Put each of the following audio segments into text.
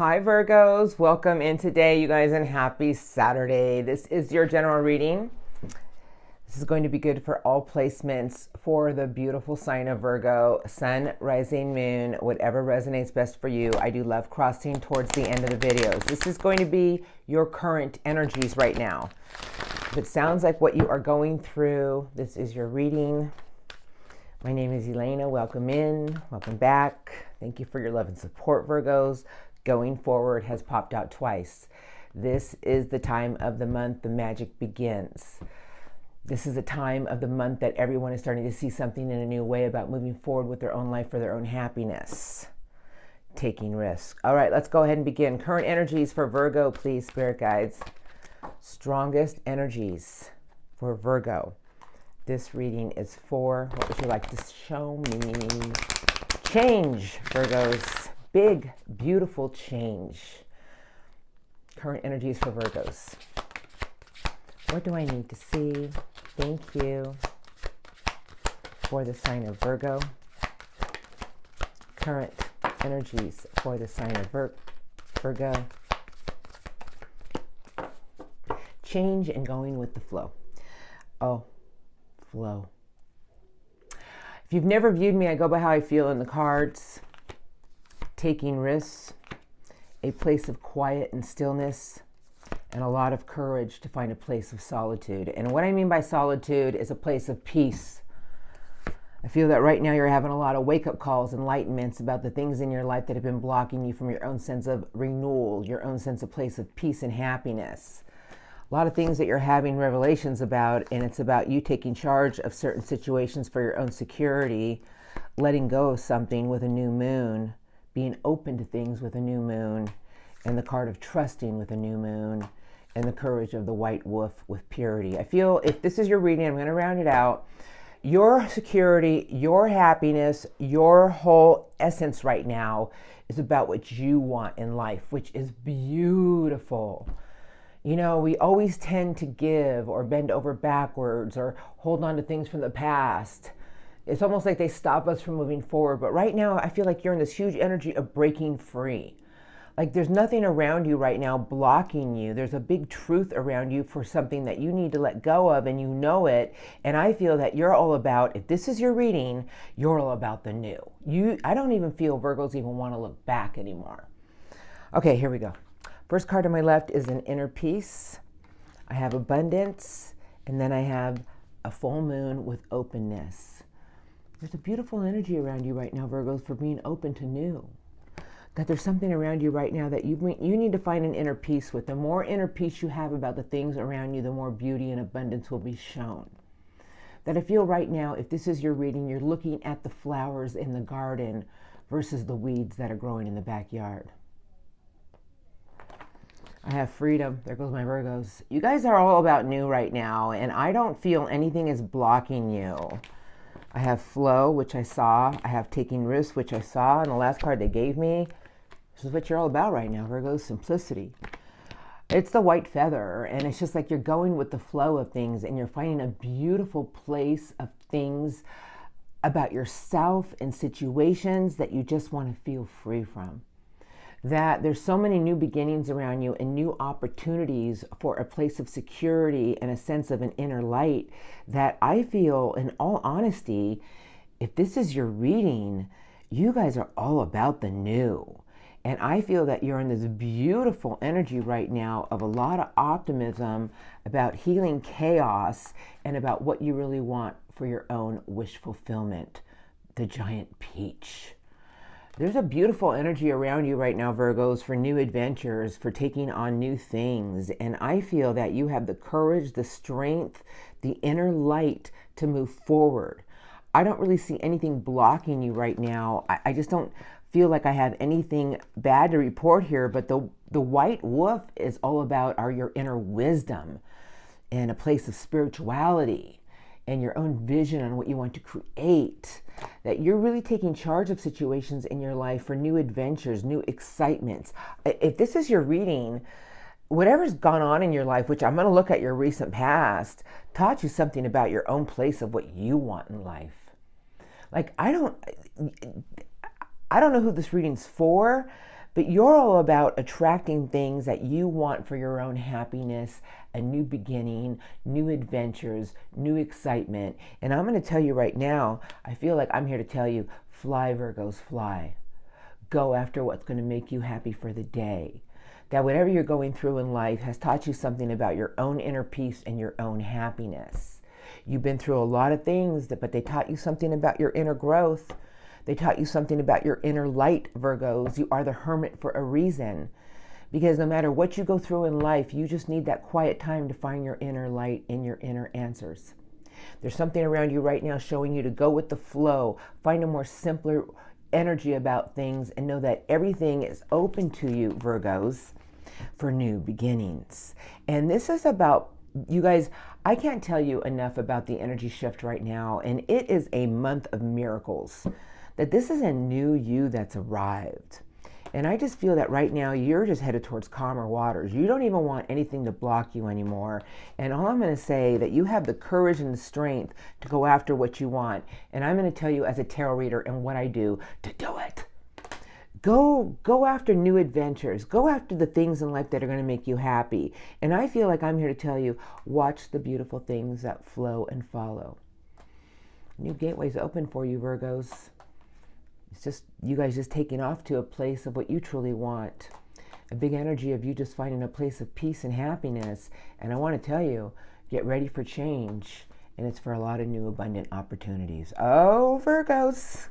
Hi Virgos, welcome in today, you guys, and happy Saturday. This is your general reading. This is going to be good for all placements for the beautiful sign of Virgo, sun, rising, moon, whatever resonates best for you. I do love crossing towards the end of the videos. This is going to be your current energies right now. If it sounds like what you are going through, this is your reading. My name is Elena. Welcome in. Welcome back. Thank you for your love and support, Virgos. Going forward has popped out twice. This is the time of the month the magic begins. This is a time of the month that everyone is starting to see something in a new way about moving forward with their own life for their own happiness. Taking risks. All right, let's go ahead and begin. Current energies for Virgo, please, spirit guides. Strongest energies for Virgo. This reading is for, what would you like to show me? Change, Virgos. Big, beautiful change. Current energies for Virgos. What do I need to see? Thank you. For the sign of Virgo. Current energies for the sign of Virgo. Change and going with the flow. Oh. Flow. If you've never viewed me, I go by how I feel in the cards. Taking risks, a place of quiet and stillness, and a lot of courage to find a place of solitude. And what I mean by solitude is a place of peace. I feel that right now you're having a lot of wake-up calls, enlightenments about the things in your life that have been blocking you from your own sense of renewal, your own sense of place of peace and happiness. A lot of things that you're having revelations about, and it's about you taking charge of certain situations for your own security, letting go of something with a new moon, being open to things with a new moon, and the card of trusting with a new moon, and the courage of the white wolf with purity. I feel if this is your reading, I'm going to round it out. Your security, your happiness, your whole essence right now is about what you want in life, which is beautiful. You know, we always tend to give or bend over backwards or hold on to things from the past. It's almost like they stop us from moving forward. But right now, I feel like you're in this huge energy of breaking free. Like there's nothing around you right now blocking you. There's a big truth around you for something that you need to let go of, and you know it. And I feel that you're all about, if this is your reading, you're all about the new. I don't even feel Virgos even want to look back anymore. Okay, here we go. First card on my left is an inner peace. I have abundance, and then I have a full moon with openness. There's a beautiful energy around you right now, Virgos, for being open to new. That there's something around you right now that you need to find an inner peace with. The more inner peace you have about the things around you, the more beauty and abundance will be shown. That I feel right now, if this is your reading, you're looking at the flowers in the garden versus the weeds that are growing in the backyard. I have freedom. There goes my Virgos. You guys are all about new right now, and I don't feel anything is blocking you. I have flow, which I saw. I have taking risks, which I saw. And the last card they gave me, this is what you're all about right now, Virgos, simplicity. It's the white feather, and it's just like you're going with the flow of things, and you're finding a beautiful place of things about yourself and situations that you just want to feel free from. That there's so many new beginnings around you and new opportunities for a place of security and a sense of an inner light that I feel, in all honesty, if this is your reading, you guys are all about the new. And I feel that you're in this beautiful energy right now of a lot of optimism about healing chaos and about what you really want for your own wish fulfillment. The giant peach. There's a beautiful energy around you right now, Virgos, for new adventures, for taking on new things. And I feel that you have the courage, the strength, the inner light to move forward. I don't really see anything blocking you right now. I just don't feel like I have anything bad to report here. But the white wolf is all about your inner wisdom and a place of spirituality and your own vision on what you want to create, that you're really taking charge of situations in your life for new adventures, new excitements. If this is your reading, whatever's gone on in your life, which I'm going to look at your recent past, taught you something about your own place of what you want in life. Like, I don't know who this reading's for, But you're all about attracting things that you want for your own happiness, a new beginning, new adventures, new excitement. And I'm going to tell you right now, I feel like I'm here to tell you, fly, Virgos, fly. Go after what's going to make you happy for the day. That whatever you're going through in life has taught you something about your own inner peace and your own happiness. You've been through a lot of things, but they taught you something about your inner growth. They taught you something about your inner light, Virgos. You are the hermit for a reason. Because no matter what you go through in life, you just need that quiet time to find your inner light and your inner answers. There's something around you right now showing you to go with the flow, find a more simpler energy about things, and know that everything is open to you, Virgos, for new beginnings. And this is about, you guys, I can't tell you enough about the energy shift right now, and it is a month of miracles. That this is a new you that's arrived. And I just feel that right now you're just headed towards calmer waters. You don't even want anything to block you anymore. And all I'm going to say that you have the courage and the strength to go after what you want. And I'm going to tell you as a tarot reader and what I do to do it. Go after new adventures. Go after the things in life that are going to make you happy. And I feel like I'm here to tell you, watch the beautiful things that flow and follow. New gateways open for you, Virgos. It's just you guys just taking off to a place of what you truly want. A big energy of you just finding a place of peace and happiness. And I want to tell you, get ready for change. And it's for a lot of new abundant opportunities. Oh, Virgos.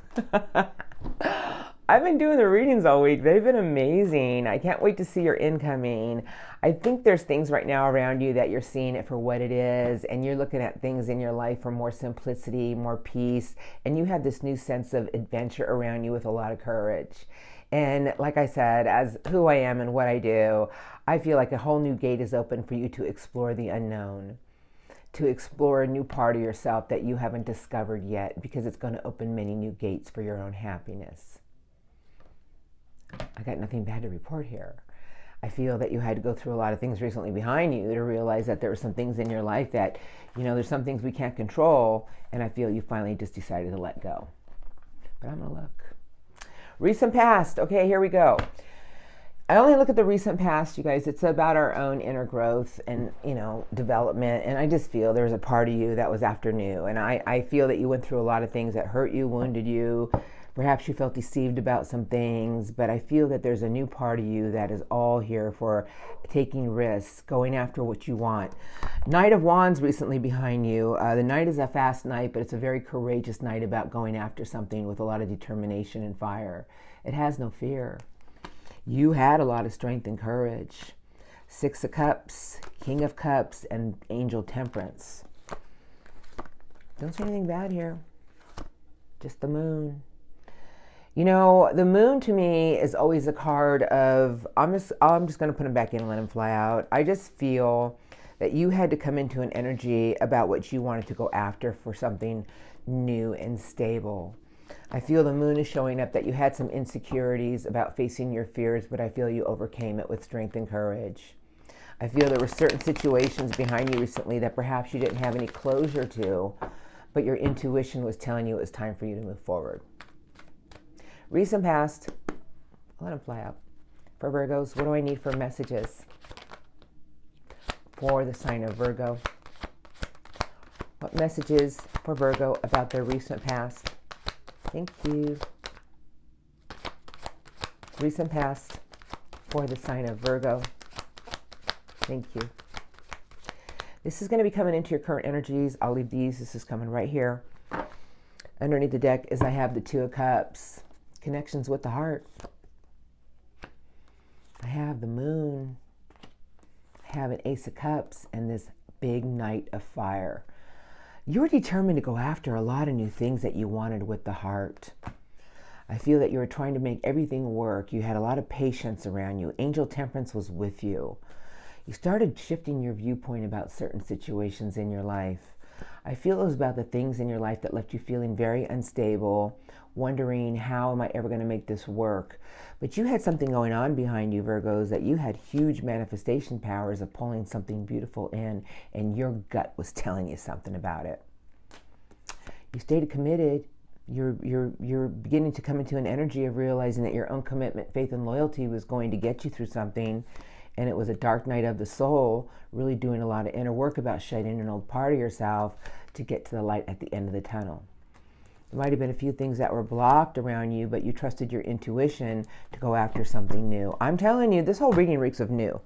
I've been doing the readings all week. They've been amazing. I can't wait to see your incoming. I think there's things right now around you that you're seeing it for what it is, and you're looking at things in your life for more simplicity, more peace, and you have this new sense of adventure around you with a lot of courage. And like I said, as who I am and what I do, I feel like a whole new gate is open for you to explore the unknown, to explore a new part of yourself that you haven't discovered yet, because it's going to open many new gates for your own happiness. I got nothing bad to report here. I feel that you had to go through a lot of things recently behind you to realize that there were some things in your life that, there's some things we can't control, and I feel you finally just decided to let go. But I'm going to look. Recent past. Okay, here we go. I only look at the recent past, you guys. It's about our own inner growth and, development. And I just feel there's a part of you that was after new. And I feel that you went through a lot of things that hurt you, wounded you. Perhaps you felt deceived about some things, but I feel that there's a new part of you that is all here for taking risks, going after what you want. Knight of Wands recently behind you. The Knight is a fast knight, but it's a very courageous knight about going after something with a lot of determination and fire. It has no fear. You had a lot of strength and courage. Six of Cups, King of Cups, and Angel Temperance. Don't see anything bad here. Just the Moon. The moon to me is always a card of, I'm just going to put him back in and let him fly out. I just feel that you had to come into an energy about what you wanted to go after for something new and stable. I feel the moon is showing up that you had some insecurities about facing your fears, but I feel you overcame it with strength and courage. I feel there were certain situations behind you recently that perhaps you didn't have any closure to, but your intuition was telling you it was time for you to move forward. Recent past, let them fly out. For Virgos, what do I need for messages for the sign of Virgo? What messages for Virgo about their recent past? Thank you. Recent past for the sign of Virgo. Thank you. This is going to be coming into your current energies. I'll leave these. This is coming right here. Underneath the deck is I have the Two of Cups. Connections with the heart. I have the Moon. I have an Ace of Cups and this big Knight of Fire. You were determined to go after a lot of new things that you wanted with the heart. I feel that you were trying to make everything work. You had a lot of patience around you. Angel Temperance was with you. You started shifting your viewpoint about certain situations in your life. I feel it was about the things in your life that left you feeling very unstable, wondering, how am I ever going to make this work? But you had something going on behind you, Virgos, that you had huge manifestation powers of pulling something beautiful in, and your gut was telling you something about it. You stayed committed. You're beginning to come into an energy of realizing that your own commitment, faith, and loyalty was going to get you through something. And it was a dark night of the soul, really doing a lot of inner work about shedding an old part of yourself to get to the light at the end of the tunnel. There might have been a few things that were blocked around you, but you trusted your intuition to go after something new. I'm telling you, this whole reading reeks of new.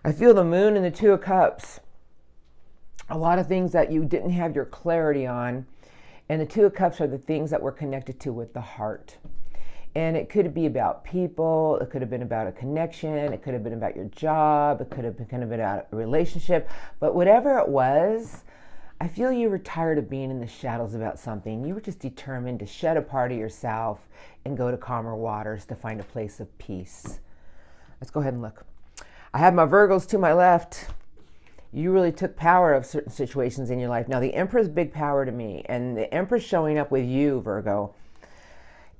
I feel the moon and the Two of Cups. A lot of things that you didn't have your clarity on. And the Two of Cups are the things that we're connected to with the heart. And it could be about people. It could have been about a connection. It could have been about your job. It could have been kind of about a relationship. But whatever it was, I feel you were tired of being in the shadows about something. You were just determined to shed a part of yourself and go to calmer waters to find a place of peace. Let's go ahead and look. I have my Virgos to my left. You really took power of certain situations in your life. Now, the Emperor's big power to me, and the Emperor's showing up with you, Virgo.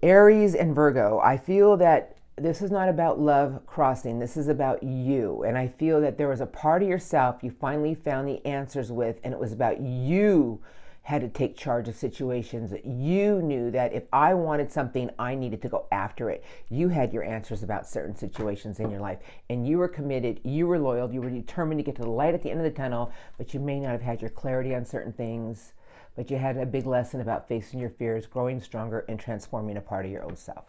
Aries and Virgo, I feel that this is not about love crossing. This is about you. And I feel that there was a part of yourself you finally found the answers with, and it was about you had to take charge of situations. You knew that if I wanted something, I needed to go after it. You had your answers about certain situations in your life, and you were committed, you were loyal, you were determined to get to the light at the end of the tunnel, but you may not have had your clarity on certain things, but you had a big lesson about facing your fears, growing stronger, and transforming a part of your old self.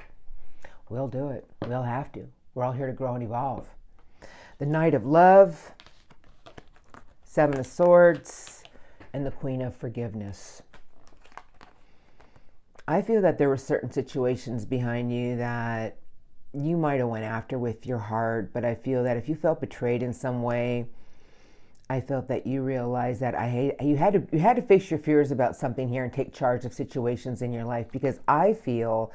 We'll do it. We'll have to. We're all here to grow and evolve. The Knight of Love, Seven of Swords, and the Queen of Forgiveness. I feel that there were certain situations behind you that you might have went after with your heart, but I feel that if you felt betrayed in some way, I felt that you realized that you had to face your fears about something here and take charge of situations in your life, because I feel,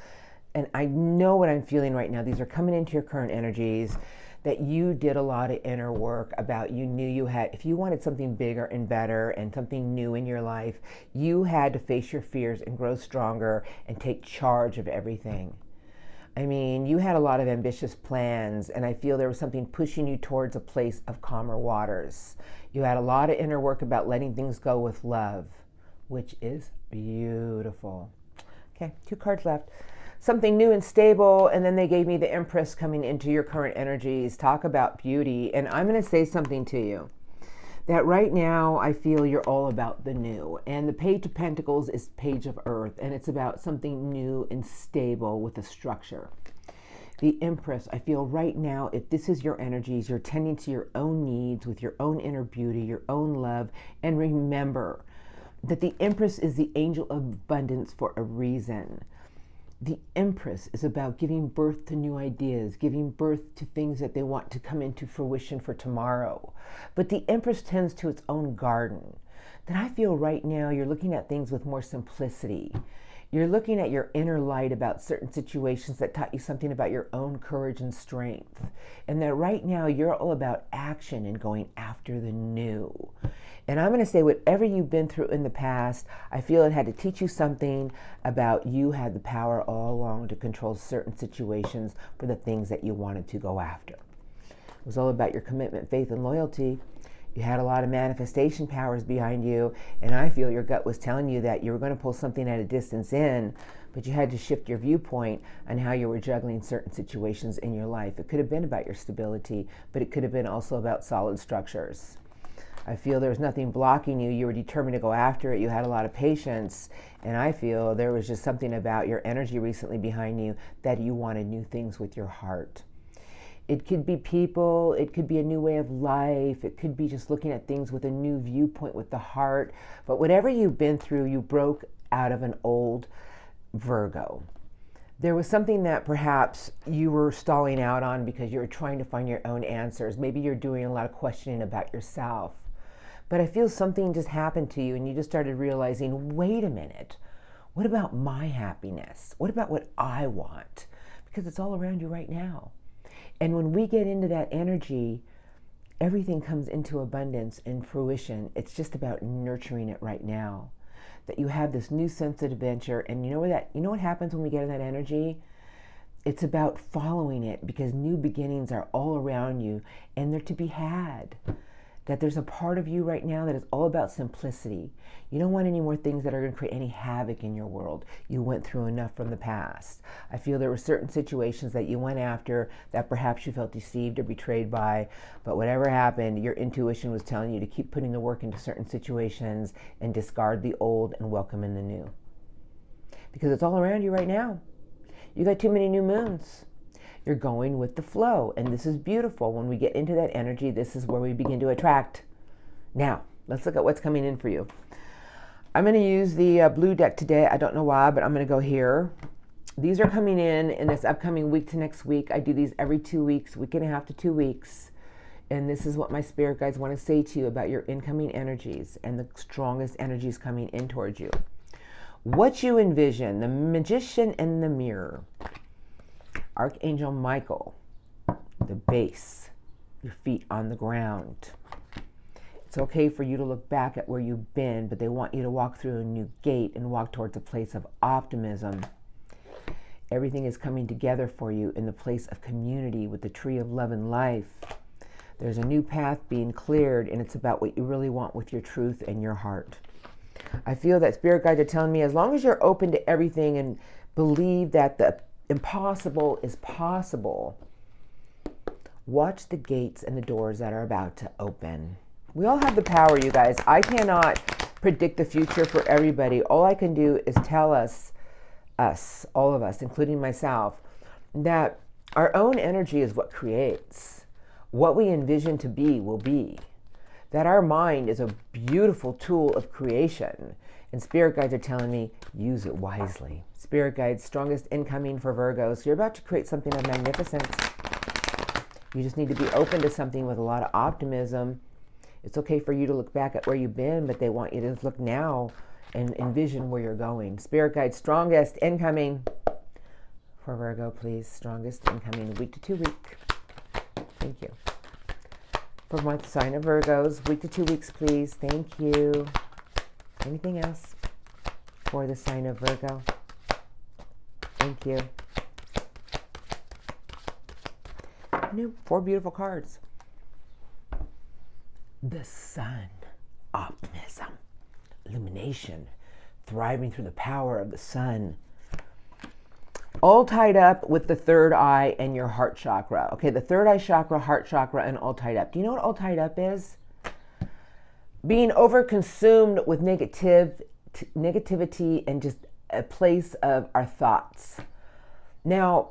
and I know what I'm feeling right now, these are coming into your current energies, that you did a lot of inner work about, you knew you had, if you wanted something bigger and better and something new in your life, you had to face your fears and grow stronger and take charge of everything. I mean, you had a lot of ambitious plans, and I feel there was something pushing you towards a place of calmer waters. You had a lot of inner work about letting things go with love, which is beautiful. Okay, 2 cards left. Something new and stable, and then they gave me the Empress coming into your current energies. Talk about beauty. And I'm going to say something to you, that right now I feel you're all about the new. And the Page of Pentacles is Page of Earth, and it's about something new and stable with a structure. The Empress, I feel right now, if this is your energies, you're tending to your own needs with your own inner beauty, your own love. And remember that the Empress is the angel of abundance for a reason. The Empress is about giving birth to new ideas, giving birth to things that they want to come into fruition for tomorrow. But the Empress tends to its own garden. That I feel right now you're looking at things with more simplicity. You're looking at your inner light about certain situations that taught you something about your own courage and strength. And that right now you're all about action and going after the new. And I'm going to say, whatever you've been through in the past, I feel it had to teach you something about you had the power all along to control certain situations for the things that you wanted to go after. It was all about your commitment, faith, and loyalty. You had a lot of manifestation powers behind you, and I feel your gut was telling you that you were going to pull something at a distance in, but you had to shift your viewpoint on how you were juggling certain situations in your life. It could have been about your stability, but it could have been also about solid structures. I feel there was nothing blocking you. You were determined to go after it. You had a lot of patience. And I feel there was just something about your energy recently behind you that you wanted new things with your heart. It could be people. It could be a new way of life. It could be just looking at things with a new viewpoint with the heart. But whatever you've been through, you broke out of an old Virgo. There was something that perhaps you were stalling out on because you were trying to find your own answers. Maybe you're doing a lot of questioning about yourself. But I feel something just happened to you and you just started realizing, wait a minute, what about my happiness? What about what I want? Because it's all around you right now. And when we get into that energy, everything comes into abundance and fruition. It's just about nurturing it right now. That you have this new sense of adventure, and you know what happens when we get in that energy? It's about following it, because new beginnings are all around you and they're to be had. that there's a part of you right now that is all about simplicity. You don't want any more things that are going to create any havoc in your world. You went through enough from the past. I feel there were certain situations that you went after that perhaps you felt deceived or betrayed by, but whatever happened, your intuition was telling you to keep putting the work into certain situations and discard the old and welcome in the new. Because it's all around you right now. You got too many new moons. You're going with the flow, and this is beautiful. When we get into that energy, this is where we begin to attract. Now, let's look at what's coming in for you. I'm going to use the blue deck today. I don't know why, but I'm going to go here. These are coming in this upcoming week to next week. I do these every 2 weeks, week and a half to 2 weeks. And this is what my spirit guides want to say to you about your incoming energies and the strongest energies coming in towards you. What you envision, the Magician and the Mirror. Archangel Michael, the base, your feet on the ground. It's okay for you to look back at where you've been, but they want you to walk through a new gate and walk towards a place of optimism. Everything is coming together for you in the place of community with the tree of love and life. There's a new path being cleared, and it's about what you really want with your truth and your heart. I feel that spirit guides are telling me as long as you're open to everything and believe that the impossible is possible, watch the gates and the doors that are about to open. We all have the power, you guys. I cannot predict the future for everybody. All I can do is tell us, all of us, including myself, that our own energy is what creates. What we envision to be will be. That our mind is a beautiful tool of creation. And spirit guides are telling me, use it wisely. Spirit guides, strongest incoming for Virgos. You're about to create something of magnificence. You just need to be open to something with a lot of optimism. It's okay for you to look back at where you've been, but they want you to look now and envision where you're going. Spirit guides, strongest incoming for Virgo, please. Strongest incoming week to 2 week. Thank you. For my sign of Virgos, week to 2 weeks, please. Thank you. Anything else for the sign of Virgo? Thank you. 4 beautiful cards. The sun, optimism, illumination, thriving through the power of the sun. All tied up with the third eye and your heart chakra. Okay, the third eye chakra, heart chakra, and all tied up. Do you know what all tied up is? Being overconsumed with negativity and just a place of our thoughts. Now,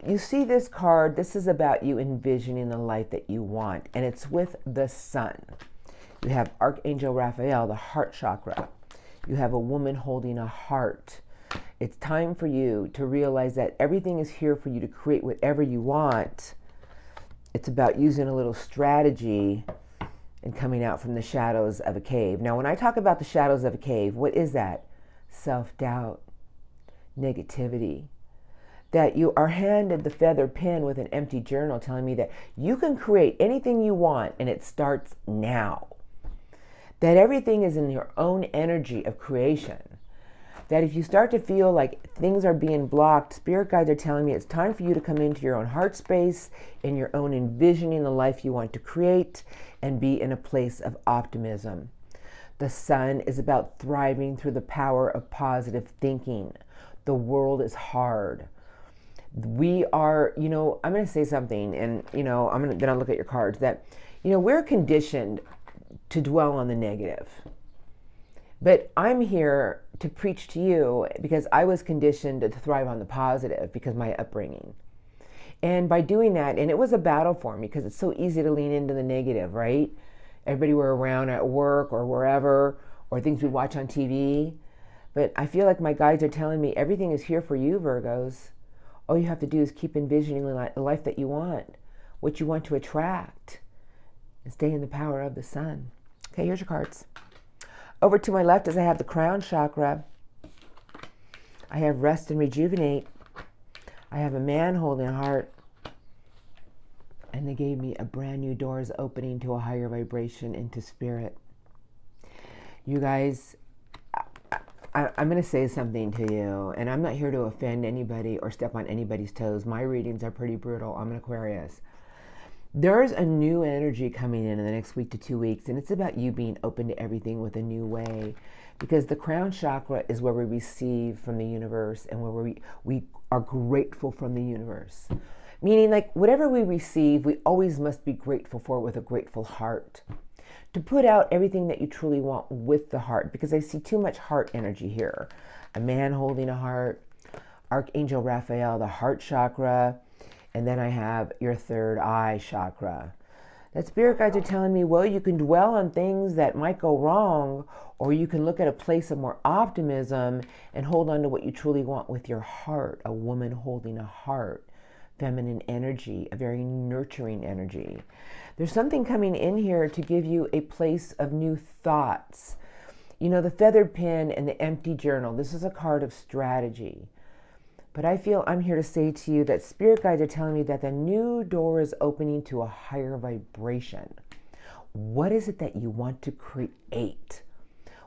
you see this card, this is about you envisioning the life that you want, and it's with the sun. You have Archangel Raphael, the heart chakra. You have a woman holding a heart. It's time for you to realize that everything is here for you to create whatever you want. It's about using a little strategy and coming out from the shadows of a cave. Now, when I talk about the shadows of a cave, what is that? Self-doubt, negativity. That you are handed the feather pen with an empty journal telling me that you can create anything you want and it starts now. That everything is in your own energy of creation. That if you start to feel like things are being blocked, spirit guides are telling me it's time for you to come into your own heart space, in your own envisioning the life you want to create, and be in a place of optimism. The sun is about thriving through the power of positive thinking. The world is hard. We are, I'm going to say something, and, then I'll look at your cards, that, we're conditioned to dwell on the negative. But I'm here to preach to you because I was conditioned to thrive on the positive because of my upbringing. And by doing that, and it was a battle for me because it's so easy to lean into the negative, right? Everybody we're around at work or wherever, or things we watch on TV. But I feel like my guides are telling me everything is here for you, Virgos. All you have to do is keep envisioning the life that you want, what you want to attract, and stay in the power of the sun. Okay, here's your cards. Over to my left is I have the crown chakra. I have rest and rejuvenate. I have a man holding a heart. And they gave me a brand new doors opening to a higher vibration into spirit. You guys, I'm going to say something to you, and I'm not here to offend anybody or step on anybody's toes. My readings are pretty brutal. I'm an Aquarius. There's a new energy coming in the next week to 2 weeks, and it's about you being open to everything with a new way. Because the crown chakra is where we receive from the universe and where we are grateful from the universe. Meaning, like, whatever we receive, we always must be grateful for with a grateful heart. To put out everything that you truly want with the heart, because I see too much heart energy here. A man holding a heart, Archangel Raphael, the heart chakra, and then I have your third eye chakra. That spirit guides are telling me, well, you can dwell on things that might go wrong, or you can look at a place of more optimism and hold on to what you truly want with your heart. A woman holding a heart, feminine energy, a very nurturing energy. There's something coming in here to give you a place of new thoughts. You know, the feathered pen and the empty journal, this is a card of strategy. But I feel I'm here to say to you that spirit guides are telling me that the new door is opening to a higher vibration. What is it that you want to create?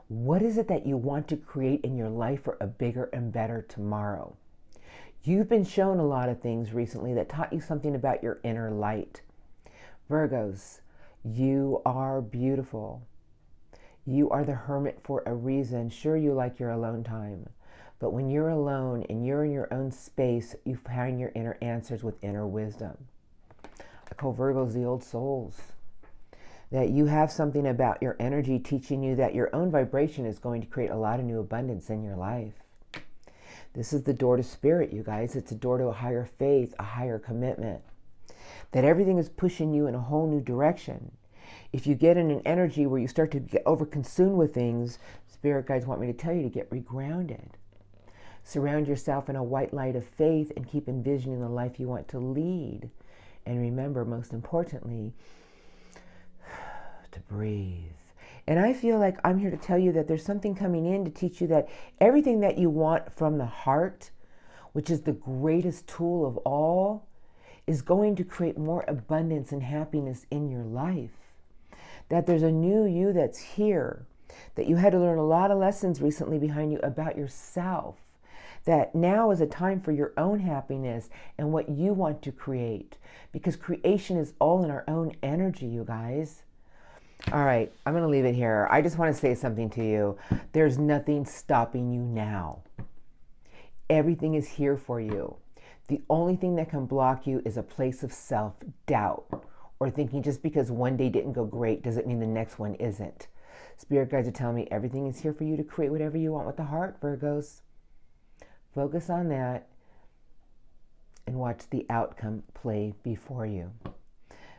What is it that you want to create in your life for a bigger and better tomorrow? You've been shown a lot of things recently that taught you something about your inner light. Virgos, you are beautiful. You are the hermit for a reason. Sure, you like your alone time. But when you're alone and you're in your own space, you find your inner answers with inner wisdom. I call Virgos the old souls. That you have something about your energy teaching you that your own vibration is going to create a lot of new abundance in your life. This is the door to spirit, you guys. It's a door to a higher faith, a higher commitment. That everything is pushing you in a whole new direction. If you get in an energy where you start to get overconsumed with things, spirit guides want me to tell you to get regrounded. Surround yourself in a white light of faith and keep envisioning the life you want to lead. And remember, most importantly, to breathe. And I feel like I'm here to tell you that there's something coming in to teach you that everything that you want from the heart, which is the greatest tool of all, is going to create more abundance and happiness in your life. That there's a new you that's here, that you had to learn a lot of lessons recently behind you about yourself. That now is a time for your own happiness and what you want to create. Because creation is all in our own energy, you guys. All right, I'm going to leave it here. I just want to say something to you. There's nothing stopping you now. Everything is here for you. The only thing that can block you is a place of self-doubt or thinking just because one day didn't go great doesn't mean the next one isn't. Spirit guides are telling me everything is here for you to create whatever you want with the heart, Virgos. Focus on that and watch the outcome play before you.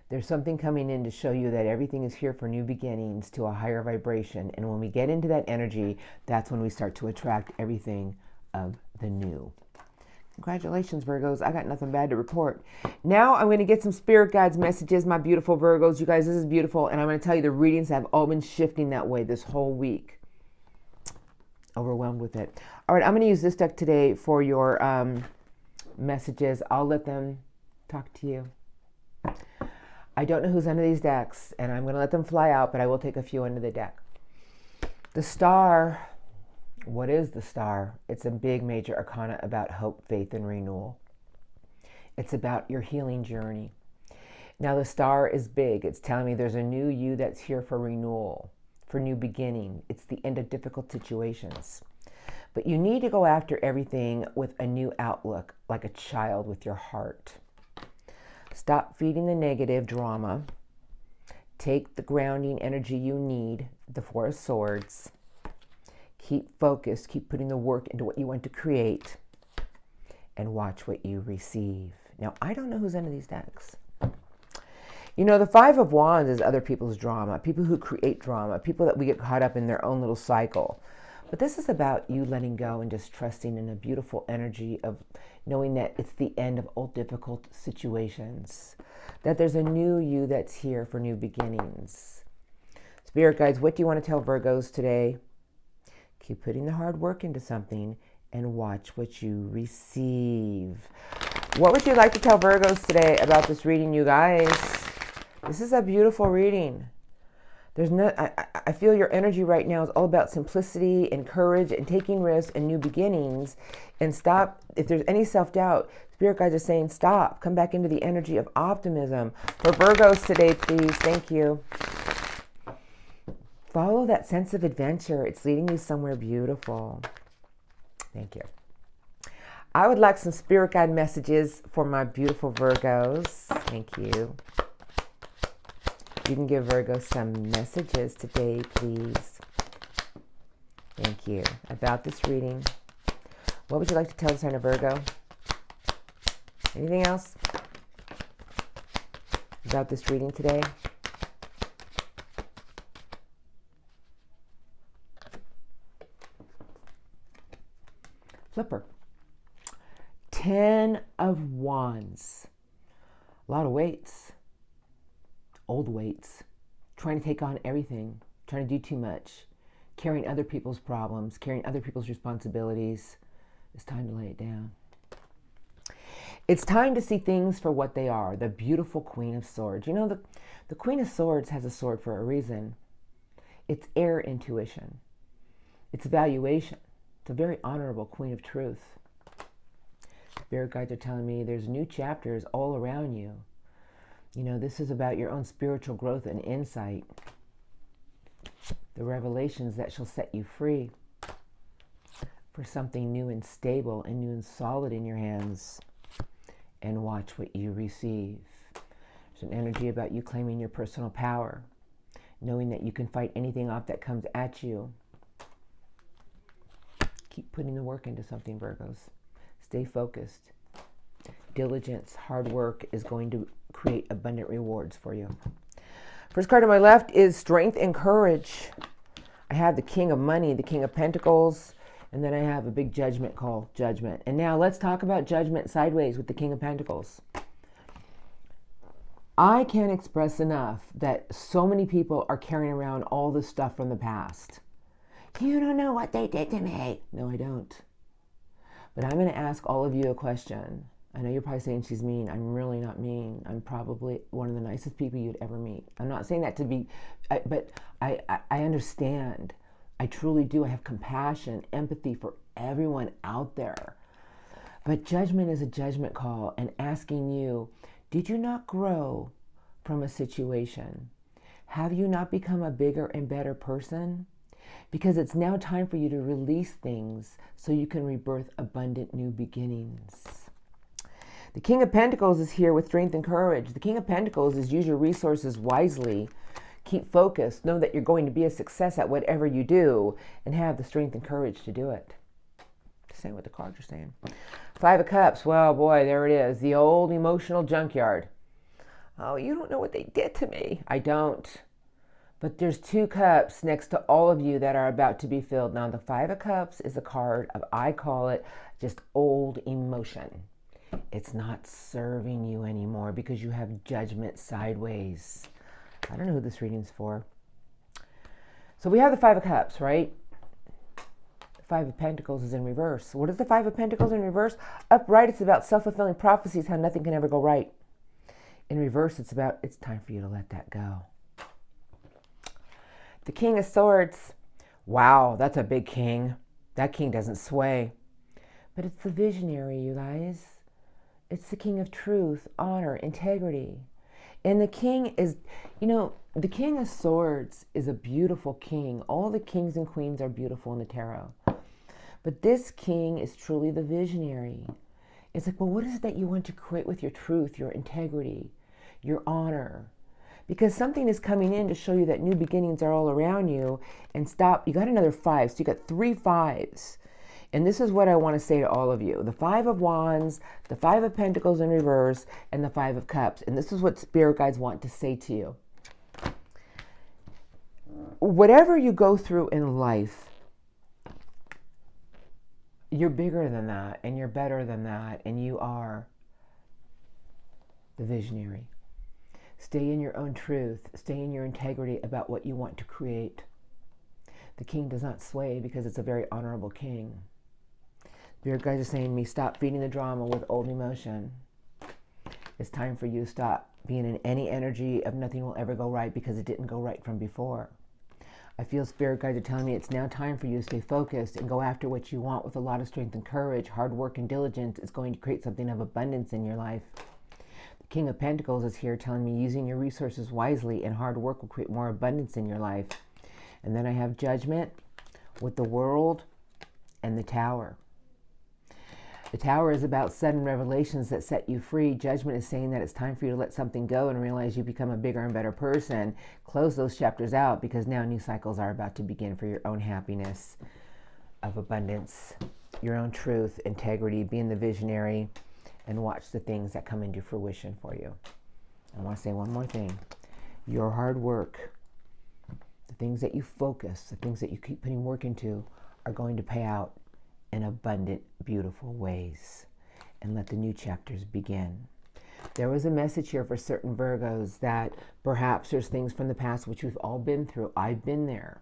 There's something coming in to show you that everything is here for new beginnings to a higher vibration. And when we get into that energy, that's when we start to attract everything of the new. Congratulations, Virgos. I got nothing bad to report. Now I'm going to get some spirit guides messages, my beautiful Virgos. You guys, this is beautiful. And I'm going to tell you the readings have all been shifting that way this whole week. Overwhelmed with it. All right, I'm going to use this deck today for your messages. I'll let them talk to you. I don't know who's under these decks, and I'm going to let them fly out, but I will take a few under the deck. The star. What is the star? It's a big major arcana about hope, faith, and renewal. It's about your healing journey. Now, the star is big. It's telling me there's a new you that's here for renewal, for new beginning. It's the end of difficult situations. But you need to go after everything with a new outlook, like a child with your heart. Stop feeding the negative drama. Take the grounding energy you need, the Four of Swords. Keep focused. Keep putting the work into what you want to create. And watch what you receive. Now, I don't know who's under these decks. You know, the Five of Wands is other people's drama. People who create drama. People that we get caught up in their own little cycle. But this is about you letting go and just trusting in a beautiful energy of knowing that it's the end of old difficult situations. That there's a new you that's here for new beginnings. Spirit guides, what do you want to tell Virgos today? Keep putting the hard work into something and watch what you receive. What would you like to tell Virgos today about this reading, you guys? This is a beautiful reading. There's no, I feel your energy right now is all about simplicity and courage and taking risks and new beginnings. And stop, if there's any self-doubt, Spirit guides are saying stop. Come back into the energy of optimism. For Virgos today, please. Thank you. Follow that sense of adventure. It's leading you somewhere beautiful. Thank you. I would like some Spirit guide messages for my beautiful Virgos. Thank you. You can give Virgo some messages today, please. Thank you. About this reading. What would you like to tell the sign of Virgo? Anything else about this reading today? Flipper. 10 of Wands. A lot of weights. Old weights, trying to take on everything, trying to do too much, carrying other people's problems, carrying other people's responsibilities. It's time to lay it down. It's time to see things for what they are. The beautiful Queen of Swords. You know, the Queen of Swords has a sword for a reason. It's air intuition. It's evaluation. It's a very honorable Queen of Truth. Spirit guides are telling me there's new chapters all around you. You know, this is about your own spiritual growth and insight. The revelations that shall set you free for something new and stable and new and solid in your hands. And watch what you receive. There's an energy about you claiming your personal power, knowing that you can fight anything off that comes at you. Keep putting the work into something, Virgos. Stay focused. Diligence, hard work is going to create abundant rewards for you. First card on my left is Strength and Courage. I have the King of Money, the King of Pentacles, and then I have a big judgment call, Judgment. And now let's talk about Judgment sideways with the King of Pentacles. I can't express enough that so many people are carrying around all this stuff from the past. You don't know what they did to me. No, I don't. But I'm going to ask all of you a question. I know you're probably saying she's mean. I'm really not mean. I'm probably one of the nicest people you'd ever meet. I'm not saying that to be, but I understand. I truly do. I have compassion, empathy for everyone out there. But judgment is a judgment call and asking you, did you not grow from a situation? Have you not become a bigger and better person? Because it's now time for you to release things so you can rebirth abundant new beginnings. The King of Pentacles is here with Strength and Courage. The King of Pentacles is use your resources wisely. Keep focused. Know that you're going to be a success at whatever you do and have the strength and courage to do it. Just saying what the cards are saying. Five of Cups. Well, boy, there it is. The old emotional junkyard. Oh, you don't know what they did to me. I don't. But there's two cups next to all of you that are about to be filled. Now, the Five of Cups is a card of, I call it, just old emotion. It's not serving you anymore because you have judgment sideways. I don't know who this reading's for. So we have the Five of Cups, right? The Five of Pentacles is in reverse. What is the Five of Pentacles in reverse? Upright, it's about self-fulfilling prophecies, how nothing can ever go right. In reverse, it's about, it's time for you to let that go. The King of Swords. Wow, that's a big king. That king doesn't sway. But it's the visionary, you guys. It's the King of Truth, honor, integrity. And the king is, you know, the King of Swords is a beautiful king. All the kings and queens are beautiful in the tarot. But this king is truly the visionary. It's like, well, what is it that you want to create with your truth, your integrity, your honor? Because something is coming in to show you that new beginnings are all around you. And stop, you got another five, so you got 3 5s. And this is what I want to say to all of you. The Five of Wands, the Five of Pentacles in reverse, and the Five of Cups. And this is what Spirit Guides want to say to you. Whatever you go through in life, you're bigger than that, and you're better than that, and you are the visionary. Stay in your own truth. Stay in your integrity about what you want to create. The king does not sway because it's a very honorable king. Spirit guides are saying to me, stop feeding the drama with old emotion. It's time for you to stop being in any energy of nothing will ever go right because it didn't go right from before. I feel spirit guides are telling me it's now time for you to stay focused and go after what you want with a lot of strength and courage. Hard work and diligence is going to create something of abundance in your life. The King of Pentacles is here telling me using your resources wisely and hard work will create more abundance in your life. And then I have Judgment with the World and the Tower. The Tower is about sudden revelations that set you free. Judgment is saying that it's time for you to let something go and realize you become a bigger and better person. Close those chapters out because now new cycles are about to begin for your own happiness of abundance, your own truth, integrity, being the visionary, and watch the things that come into fruition for you. I want to say one more thing. Your hard work, the things that you focus, the things that you keep putting work into are going to pay out in abundant, beautiful ways. And let the new chapters begin. There was a message here for certain Virgos that perhaps there's things from the past which we've all been through. I've been there.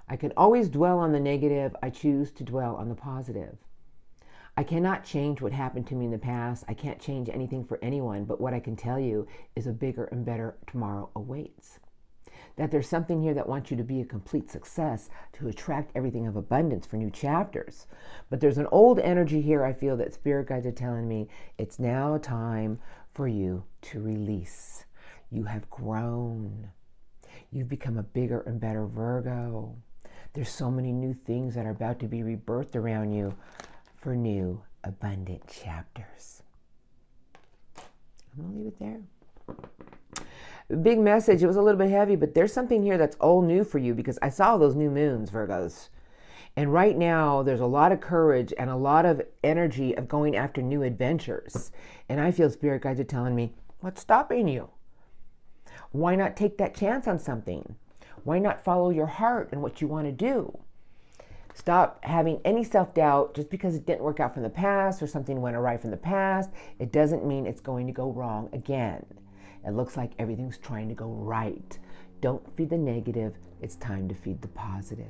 I can always dwell on the negative. I choose to dwell on the positive. I cannot change what happened to me in the past. I can't change anything for anyone, but what I can tell you is a bigger and better tomorrow awaits. That there's something here that wants you to be a complete success, to attract everything of abundance for new chapters. But there's an old energy here I feel that spirit guides are telling me it's now time for you to release. You have grown. You've become a bigger and better Virgo. There's so many new things that are about to be rebirthed around you for new abundant chapters. I'm going to leave it there. Big message. It was a little bit heavy, but there's something here that's all new for you because I saw those new moons, Virgos. And right now, there's a lot of courage and a lot of energy of going after new adventures. And I feel spirit guides are telling me, what's stopping you? Why not take that chance on something? Why not follow your heart and what you want to do? Stop having any self-doubt just because it didn't work out from the past or something went awry from the past. It doesn't mean it's going to go wrong again. It looks like everything's trying to go right. Don't feed the negative. It's time to feed the positive.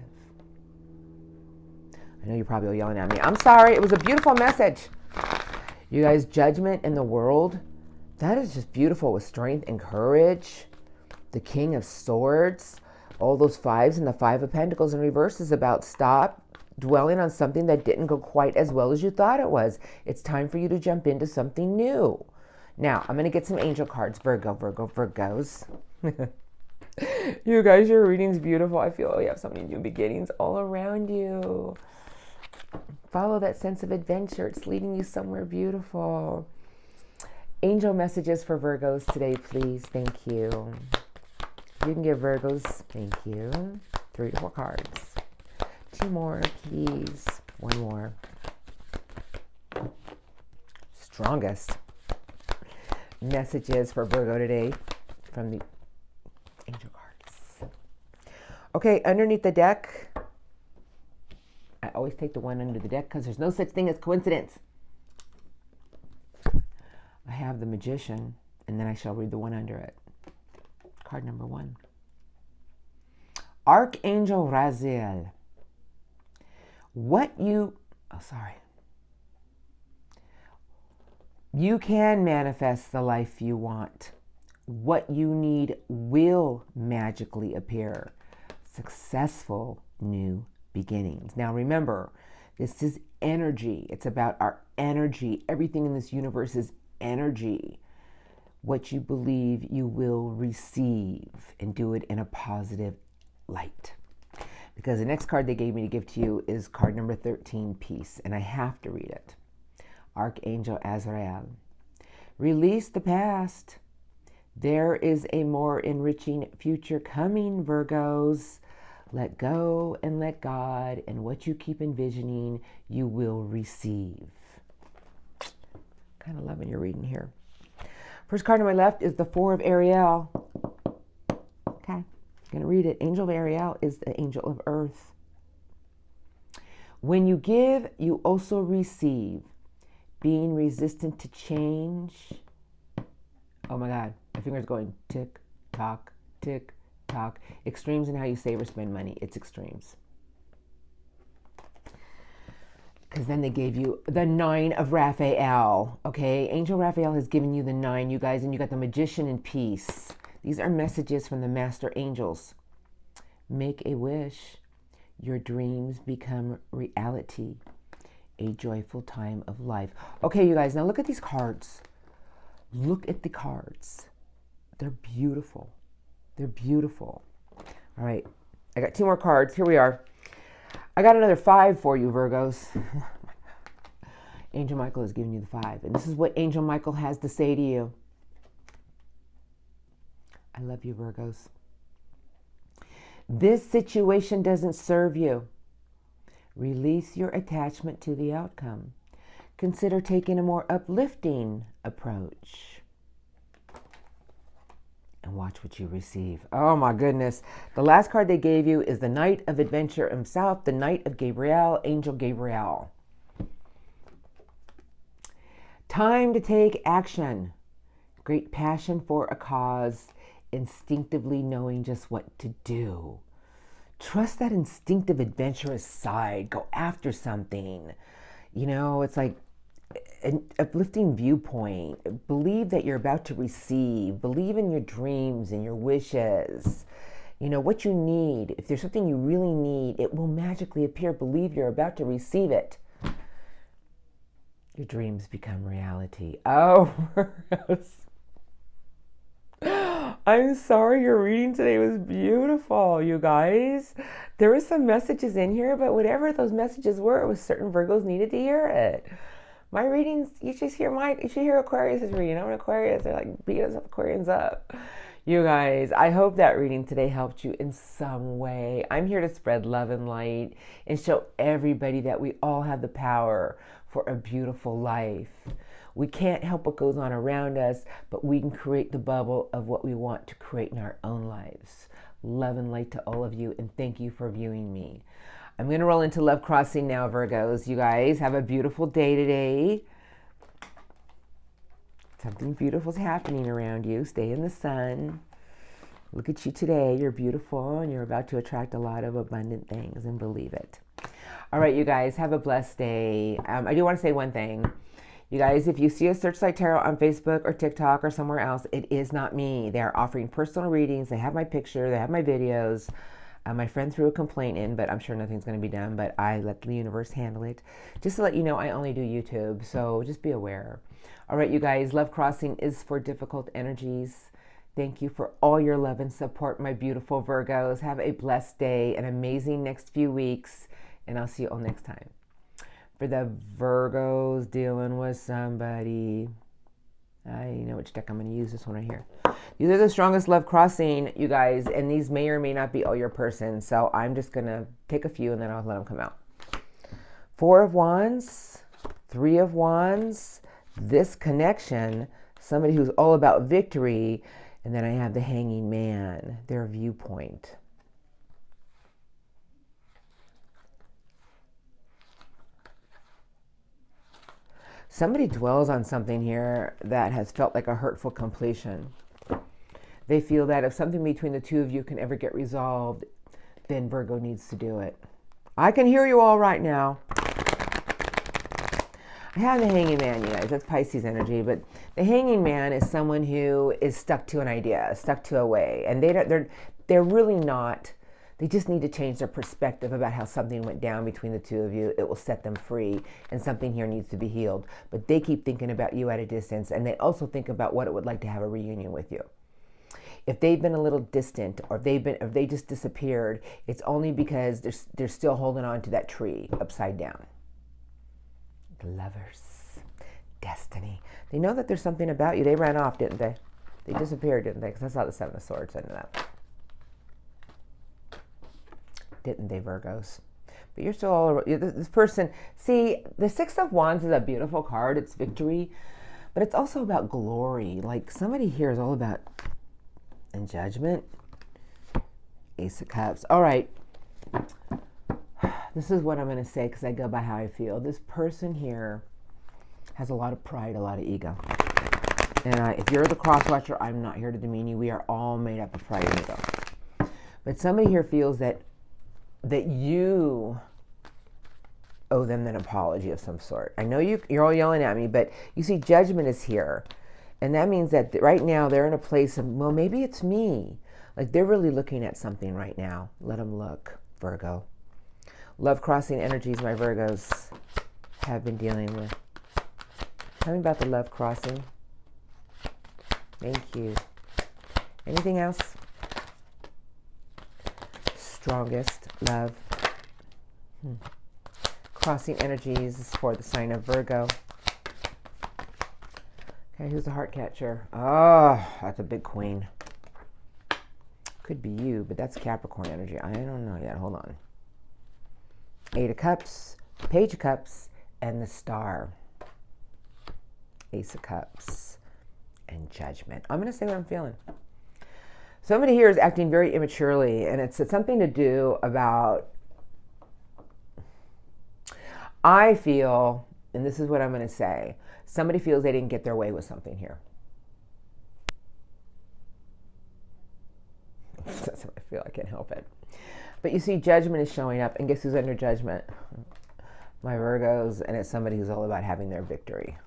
I know you're probably all yelling at me. I'm sorry. It was a beautiful message. You guys, Judgment in the World, that is just beautiful with strength and courage. The King of Swords, all those fives and the Five of Pentacles in reverse is about stop dwelling on something that didn't go quite as well as you thought it was. It's time for you to jump into something new. Now, I'm going to get some angel cards. Virgos. You guys, your reading's beautiful. I feel you have so many new beginnings all around you. Follow that sense of adventure. It's leading you somewhere beautiful. Angel messages for Virgos today, please. Thank you. You can give Virgos, thank you, 3 to 4 cards. 2 more, please. 1 more. Strongest messages for Virgo today from the angel cards. Okay, underneath the deck, I always take the one under the deck because there's no such thing as coincidence. I have the Magician, and then I shall read the one under it. Card number 1. Archangel Raziel. You can manifest the life you want. What you need will magically appear. Successful new beginnings. Now remember, this is energy. It's about our energy. Everything in this universe is energy. What you believe, you will receive, and do it in a positive light. Because the next card they gave me to give to you is card number 13, Peace, and I have to read it. Archangel Azrael. Release the past. There is a more enriching future coming, Virgos. Let go and let God, and what you keep envisioning, you will receive. Kind of loving your reading here. First card on my left is the 4 of Ariel. Okay, I'm going to read it. Angel of Ariel is the angel of earth. When you give, you also receive. Being resistant to change. Oh my God, my finger's going tick, tock, tick, tock. Extremes in how you save or spend money. It's extremes. because then they gave you the 9 of Raphael. Okay, Angel Raphael has given you the 9, you guys, and you got the Magician and Peace. These are messages from the Master Angels. Make a wish. Your dreams become reality. A joyful time of life. Okay, you guys, now look at these cards. Look at the cards. They're beautiful. They're beautiful. All right, I got 2 more cards. Here we are. I got another 5 for you, Virgos. Angel Michael is giving you the 5. And this is what Angel Michael has to say to you. I love you, Virgos. This situation doesn't serve you. Release your attachment to the outcome. Consider taking a more uplifting approach. And watch what you receive. Oh my goodness. The last card they gave you is the Knight of Adventure himself, the Knight of Gabriel, Angel Gabriel. Time to take action. Great passion for a cause, instinctively knowing just what to do. Trust that instinctive adventurous side. Go after something. You know, it's like an uplifting viewpoint. Believe that you're about to receive. Believe in your dreams and your wishes. You know, what you need. If there's something you really need, it will magically appear. Believe you're about to receive it. Your dreams become reality. Oh, I'm sorry, your reading today was beautiful, you guys. There were some messages in here, but whatever those messages were, it was certain Virgos needed to hear it. My readings, you should hear Aquarius' reading. I'm an Aquarius. They're like beating us up, Aquarians up. You guys, I hope that reading today helped you in some way. I'm here to spread love and light and show everybody that we all have the power for a beautiful life. We can't help what goes on around us, but we can create the bubble of what we want to create in our own lives. Love and light to all of you, and thank you for viewing me. I'm going to roll into Love Crossing now, Virgos. You guys have a beautiful day today. Something beautiful is happening around you. Stay in the sun. Look at you today. You're beautiful, and you're about to attract a lot of abundant things, and believe it. All right, you guys, have a blessed day. I do want to say one thing. You guys, if you see a Searchlight Tarot on Facebook or TikTok or somewhere else, it is not me. They're offering personal readings. They have my picture. They have my videos. My friend threw a complaint in, but I'm sure nothing's going to be done. But I let the universe handle it. Just to let you know, I only do YouTube, so just be aware. All right, you guys, Love Crossing is for difficult energies. Thank you for all your love and support, my beautiful Virgos. Have a blessed day, an amazing next few weeks, and I'll see you all next time. For the Virgos dealing with somebody, I know which deck I'm going to use. This one right here. These are the strongest Love Crossing, you guys, and these may or may not be all your person. So I'm just going to take a few and then I'll let them come out. 4 of Wands, 3 of Wands, this connection, somebody who's all about victory, and then I have the Hanging Man, their viewpoint. Somebody dwells on something here that has felt like a hurtful completion. They feel that if something between the two of you can ever get resolved, then Virgo needs to do it. I can hear you all right now. I have the Hanging Man, you guys. That's Pisces energy. But the Hanging Man is someone who is stuck to an idea, stuck to a way. And they're really not. They just need to change their perspective about how something went down between the two of you. It will set them free, and something here needs to be healed. But they keep thinking about you at a distance, and they also think about what it would like to have a reunion with you. If they've been a little distant, or if they just disappeared, it's only because they're still holding on to that tree upside down. The Lovers, destiny. They know that there's something about you. They ran off, didn't they? They disappeared, didn't they? Because I saw the 7 of Swords into that. Didn't they, Virgos? But you're still all this person. See, the 6 of Wands is a beautiful card. It's victory, but it's also about glory. Like somebody here is all about and judgment. Ace of Cups. All right. This is what I'm going to say because I go by how I feel. This person here has a lot of pride, a lot of ego. And if you're the cross-watcher, I'm not here to demean you. We are all made up of pride and ego. But somebody here feels that you owe them an apology of some sort. I know you're all yelling at me, but you see judgment is here. And that means that right now they're in a place of, well, maybe it's me. Like they're really looking at something right now. Let them look, Virgo. Love crossing energies my Virgos have been dealing with. Tell me about the love crossing. Thank you. Anything else? Strongest love. Crossing energies for the sign of Virgo. Okay, who's the heart catcher? Oh, that's a big queen. Could be you, but that's Capricorn energy. I don't know yet. Hold on. 8 of Cups, Page of Cups, and the Star. Ace of Cups and Judgment. I'm going to say what I'm feeling. Somebody here is acting very immaturely, and it's something to do about, I feel, and this is what I'm going to say, somebody feels they didn't get their way with something here. That's how I feel. I can't help it. But you see, judgment is showing up, and guess who's under judgment? My Virgos, and it's somebody who's all about having their victory.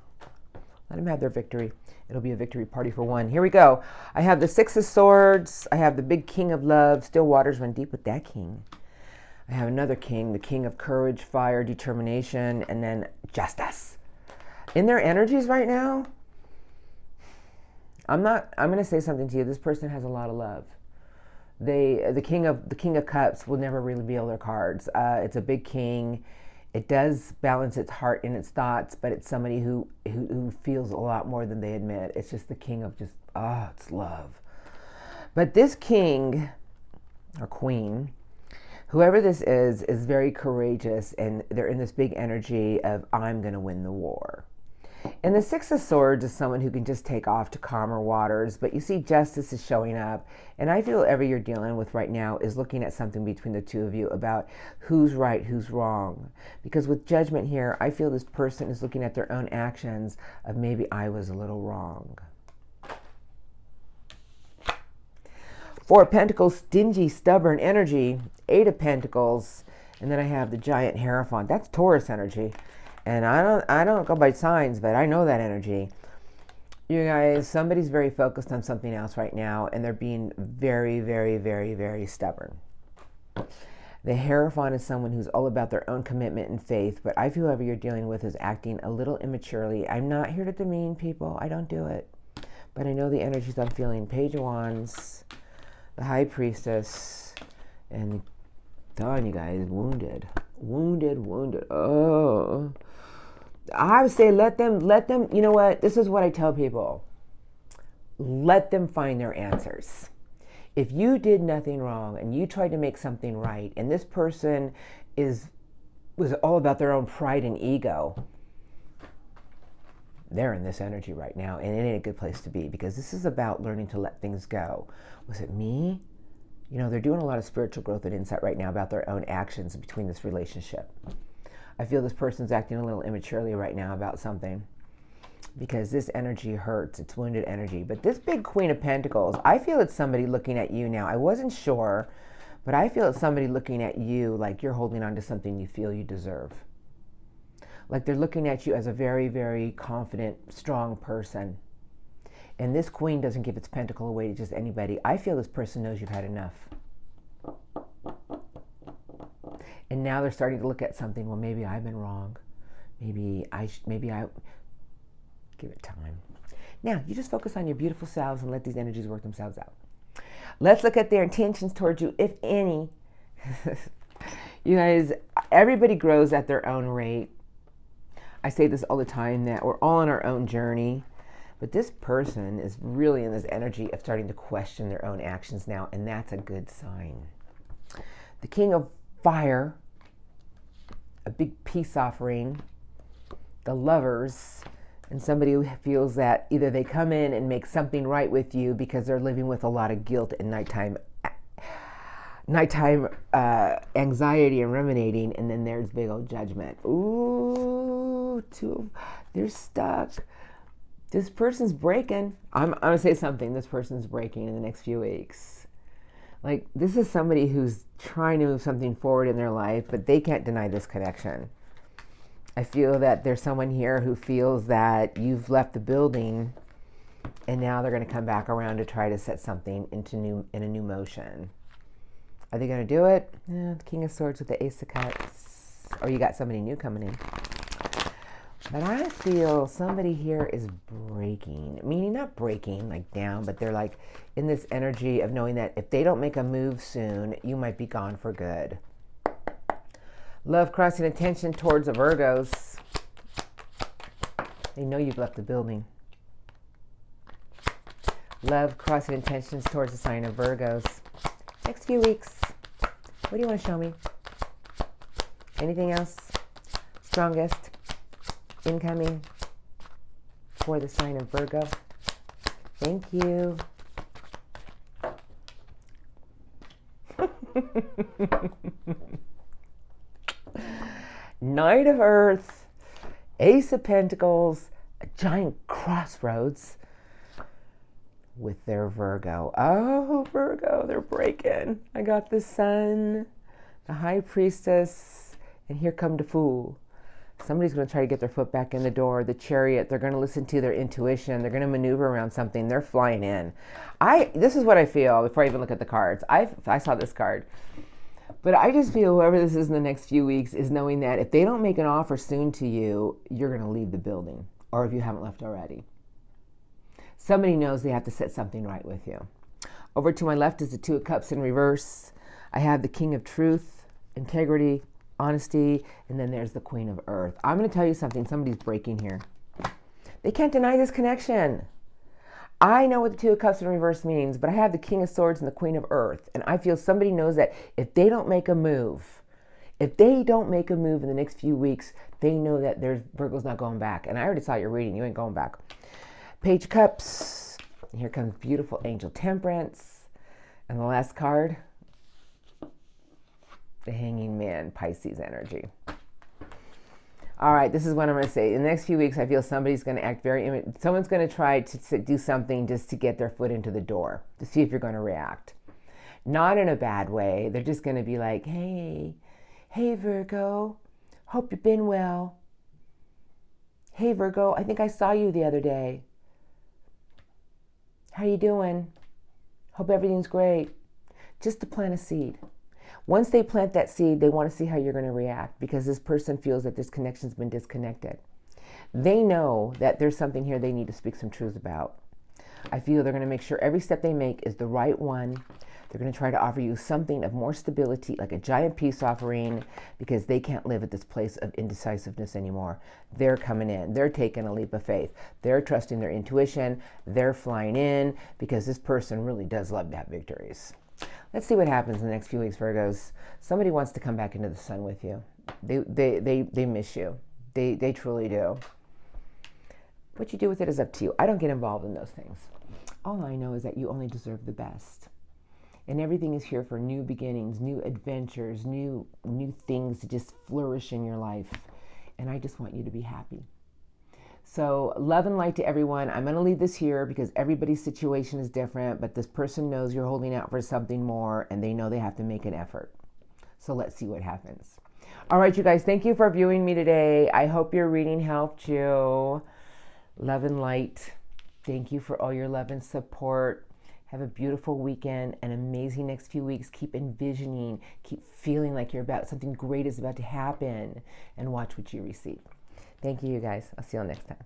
Let them have their victory. It'll be a victory party for one. Here we go. I have the 6 of Swords. I have the big King of Love. Still waters run deep with that king. I have another king, the King of Courage, Fire, Determination, and then Justice. In their energies right now, I'm going to say something to you. This person has a lot of love. The King of Cups will never really reveal their cards. It's a big king. It does balance its heart and its thoughts, but it's somebody who feels a lot more than they admit. It's just the king of just, it's love. But this king or queen, whoever this is very courageous, and they're in this big energy of, I'm going to win the war. And the 6 of Swords is someone who can just take off to calmer waters, but you see justice is showing up. And I feel whatever you're dealing with right now is looking at something between the two of you about who's right, who's wrong. Because with judgment here, I feel this person is looking at their own actions of maybe I was a little wrong. 4 of Pentacles, stingy, stubborn energy. 8 of Pentacles, and then I have the Giant Hierophant. That's Taurus energy. And I don't go by signs, but I know that energy. You guys, somebody's very focused on something else right now, and they're being very, very, very, very stubborn. The Hierophant is someone who's all about their own commitment and faith, but I feel whoever you're dealing with is acting a little immaturely. I'm not here to demean people. I don't do it. But I know the energies I'm feeling. Page of Wands, the High Priestess, and telling you guys, wounded. Wounded. Oh. I would say let them, you know what? This is what I tell people. Let them find their answers. If you did nothing wrong and you tried to make something right, and this person was all about their own pride and ego, they're in this energy right now, and it ain't a good place to be, because this is about learning to let things go. Was it me? You know, they're doing a lot of spiritual growth and insight right now about their own actions between this relationship. I feel this person's acting a little immaturely right now about something, because this energy hurts. It's wounded energy. But this big Queen of Pentacles, I feel it's somebody looking at you now. I wasn't sure, but I feel it's somebody looking at you like you're holding on to something you feel you deserve. Like they're looking at you as a very, very confident, strong person. And this queen doesn't give its pentacle away to just anybody. I feel this person knows you've had enough. And now they're starting to look at something, well, maybe I've been wrong. Maybe I give it time. Now, you just focus on your beautiful selves and let these energies work themselves out. Let's look at their intentions towards you, if any. You guys, everybody grows at their own rate. I say this all the time, that we're all on our own journey. But this person is really in this energy of starting to question their own actions now, and that's a good sign. The King of Fire, a big peace offering, the Lovers, and somebody who feels that either they come in and make something right with you because they're living with a lot of guilt and nighttime anxiety and ruminating, and then there's big old judgment. Ooh, they're stuck. This person's breaking. I'm going to say something. This person's breaking in the next few weeks. Like, this is somebody who's trying to move something forward in their life, but they can't deny this connection. I feel that there's someone here who feels that you've left the building and now they're going to come back around to try to set something in a new motion. Are they going to do it? The King of Swords with the Ace of Cups. Or you got somebody new coming in. But I feel somebody here is breaking, meaning not breaking like down, but they're like in this energy of knowing that if they don't make a move soon, you might be gone for good. Love crossing attention towards the Virgos. They know you've left the building. Love crossing intentions towards the sign of Virgos. Next few weeks. What do you want to show me? Anything else? Strongest incoming for the sign of Virgo. Thank you. Knight of Earth, Ace of Pentacles, a giant crossroads with their Virgo. Oh, Virgo, they're breaking. I got the Sun, the High Priestess, and here come the Fool. Somebody's going to try to get their foot back in the door. The Chariot, they're going to listen to their intuition. They're going to maneuver around something. They're flying in. This is what I feel before I even look at the cards. I saw this card. But I just feel whoever this is in the next few weeks is knowing that if they don't make an offer soon to you, you're going to leave the building. Or if you haven't left already. Somebody knows they have to set something right with you. Over to my left is the Two of Cups in reverse. I have the King of Truth, integrity, honesty, and then there's the Queen of Earth. I'm going to tell you something. Somebody's breaking here. They can't deny this connection. I know what the Two of Cups in reverse means, but I have the King of Swords and the Queen of Earth, and I feel somebody knows that if they don't make a move, in the next few weeks, they know that there's Virgo's not going back. And I already saw your reading. You ain't going back. Page of Cups. And here comes beautiful Angel Temperance. And the last card, the Hanging Man, Pisces energy. All right, this is what I'm going to say. In the next few weeks, I feel somebody's going to act someone's going to try to do something just to get their foot into the door, to see if you're going to react. Not in a bad way. They're just going to be like, hey Virgo, hope you've been well. Hey Virgo, I think I saw you the other day. How you doing? Hope everything's great. Just to plant a seed. Once they plant that seed, they want to see how you're going to react because this person feels that this connection's been disconnected. They know that there's something here they need to speak some truth about. I feel they're going to make sure every step they make is the right one. They're going to try to offer you something of more stability, like a giant peace offering, because they can't live at this place of indecisiveness anymore. They're coming in. They're taking a leap of faith. They're trusting their intuition. They're flying in because this person really does love to have victories. Let's see what happens in the next few weeks, Virgos. Somebody wants to come back into the sun with you. They miss you. They truly do. What you do with it is up to you. I don't get involved in those things. All I know is that you only deserve the best. And everything is here for new beginnings, new adventures, new things to just flourish in your life. And I just want you to be happy. So love and light to everyone. I'm going to leave this here because everybody's situation is different, but this person knows you're holding out for something more and they know they have to make an effort. So let's see what happens. All right, you guys, thank you for viewing me today. I hope your reading helped you. Love and light. Thank you for all your love and support. Have a beautiful weekend, an amazing next few weeks. Keep envisioning, keep feeling like something great is about to happen, and watch what you receive. Thank you, you guys. I'll see you all next time.